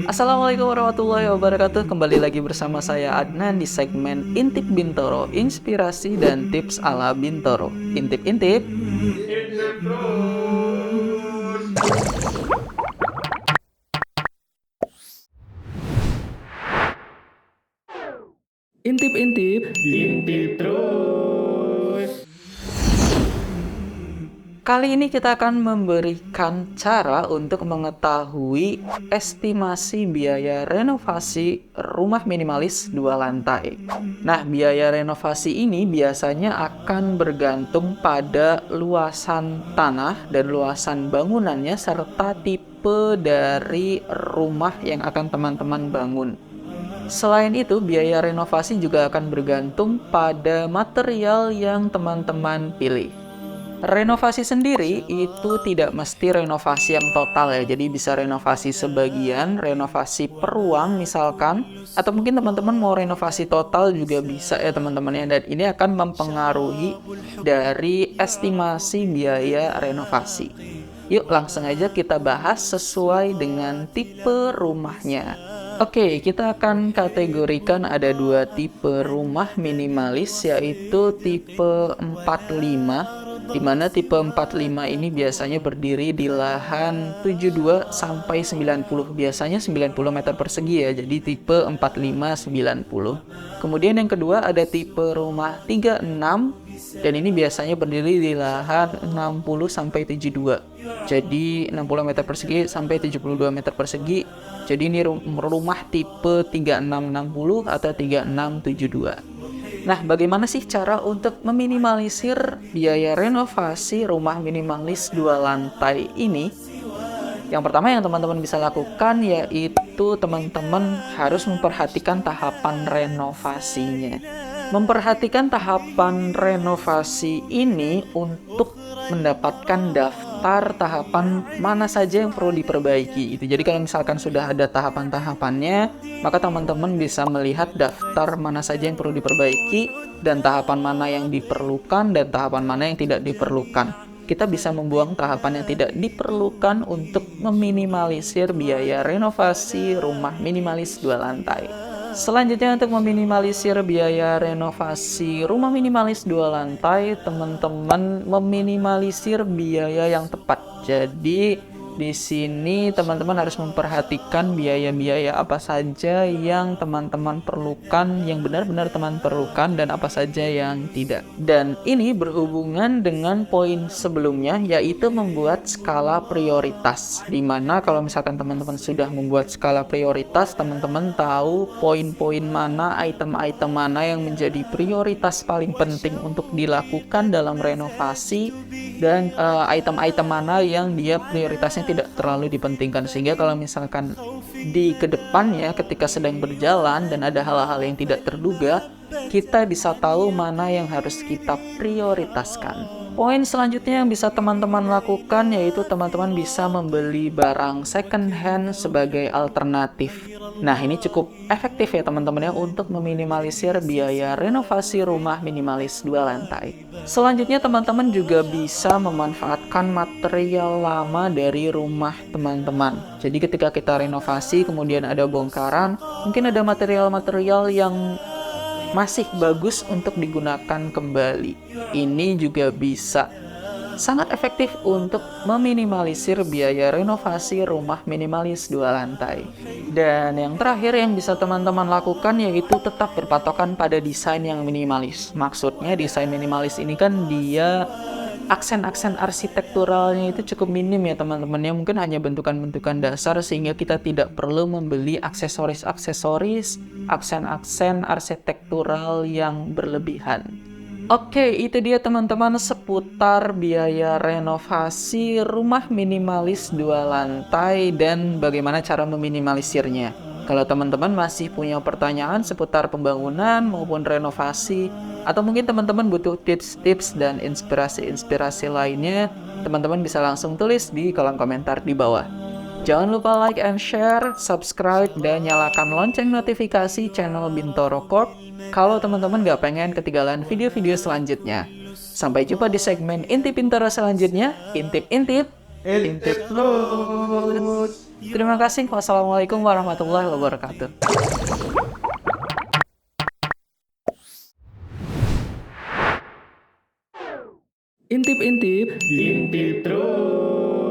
Assalamualaikum warahmatullahi wabarakatuh. Kembali lagi bersama saya Adnan di segmen Intip Bintoro, inspirasi dan tips ala Bintoro. Intip-intip. Intip-intip. Intip terus. Kali ini kita akan memberikan cara untuk mengetahui estimasi biaya renovasi rumah minimalis 2 lantai. Nah, biaya renovasi ini biasanya akan bergantung pada luasan tanah dan luasan bangunannya serta tipe dari rumah yang akan teman-teman bangun. Selain itu, biaya renovasi juga akan bergantung pada material yang teman-teman pilih. Renovasi sendiri itu tidak mesti renovasi yang total ya, jadi bisa renovasi sebagian, renovasi per ruang misalkan, atau mungkin teman-teman mau renovasi total juga bisa ya teman-teman ya, dan ini akan mempengaruhi dari estimasi biaya renovasi. Yuk langsung aja kita bahas sesuai dengan tipe rumahnya. Oke, kita akan kategorikan ada 2 tipe rumah minimalis, yaitu tipe 45, di mana tipe 45 ini biasanya berdiri di lahan 72 sampai 90, biasanya 90 meter persegi ya, jadi tipe 45-90. Kemudian yang kedua ada tipe rumah 36, dan ini biasanya berdiri di lahan 60 sampai 72. Jadi 60 meter persegi sampai 72 meter persegi. Jadi ini rumah tipe 3660 atau 3672. Nah, bagaimana sih cara untuk meminimalisir biaya renovasi rumah minimalis 2 lantai ini? Yang pertama yang teman-teman bisa lakukan yaitu teman-teman harus memperhatikan tahapan renovasinya. Memperhatikan tahapan renovasi ini untuk mendapatkan daftar tahapan mana saja yang perlu diperbaiki. Jadi kalau misalkan sudah ada tahapan-tahapannya, maka teman-teman bisa melihat daftar mana saja yang perlu diperbaiki dan tahapan mana yang diperlukan dan tahapan mana yang tidak diperlukan. Kita bisa membuang tahapan yang tidak diperlukan untuk meminimalisir biaya renovasi rumah minimalis 2 lantai. Selanjutnya untuk meminimalisir biaya renovasi rumah minimalis 2 lantai, teman-teman meminimalisir biaya yang tepat. Jadi di sini teman-teman harus memperhatikan biaya-biaya apa saja yang teman-teman perlukan, yang benar-benar teman perlukan, dan apa saja yang tidak. Dan ini berhubungan dengan poin sebelumnya, yaitu membuat skala prioritas. Dimana kalau misalkan teman-teman sudah membuat skala prioritas, teman-teman tahu poin-poin mana, item-item mana yang menjadi prioritas paling penting untuk dilakukan dalam renovasi, dan item-item mana yang dia prioritasnya tidak terlalu dipentingkan, sehingga kalau misalkan di kedepannya ketika sedang berjalan dan ada hal-hal yang tidak terduga, kita bisa tahu mana yang harus kita prioritaskan. Poin selanjutnya yang bisa teman-teman lakukan yaitu teman-teman bisa membeli barang second hand sebagai alternatif. Nah, ini cukup efektif ya teman-teman ya untuk meminimalisir biaya renovasi rumah minimalis 2 lantai. Selanjutnya teman-teman juga bisa memanfaatkan material lama dari rumah teman-teman. Jadi ketika kita renovasi kemudian ada bongkaran, mungkin ada material-material yang masih bagus untuk digunakan kembali. Ini juga bisa sangat efektif untuk meminimalisir biaya renovasi rumah minimalis 2 lantai. Dan yang terakhir yang bisa teman-teman lakukan yaitu tetap berpatokan pada desain yang minimalis. Maksudnya desain minimalis ini kan dia aksen-aksen arsitekturalnya itu cukup minim ya teman-teman ya, mungkin hanya bentukan-bentukan dasar sehingga kita tidak perlu membeli aksesoris-aksesoris, aksen-aksen arsitektural yang berlebihan. Oke, itu dia teman-teman seputar biaya renovasi rumah minimalis 2 lantai dan bagaimana cara meminimalisirnya. Kalau teman-teman masih punya pertanyaan seputar pembangunan maupun renovasi, atau mungkin teman-teman butuh tips-tips dan inspirasi-inspirasi lainnya, teman-teman bisa langsung tulis di kolom komentar di bawah. Jangan lupa like and share, subscribe, dan nyalakan lonceng notifikasi channel Bintoro Corp kalau teman-teman gak pengen ketinggalan video-video selanjutnya. Sampai jumpa di segmen Intip Bintoro selanjutnya. Intip-intip, intip terus. Terima kasih. Wassalamualaikum warahmatullahi wabarakatuh. Intip terus.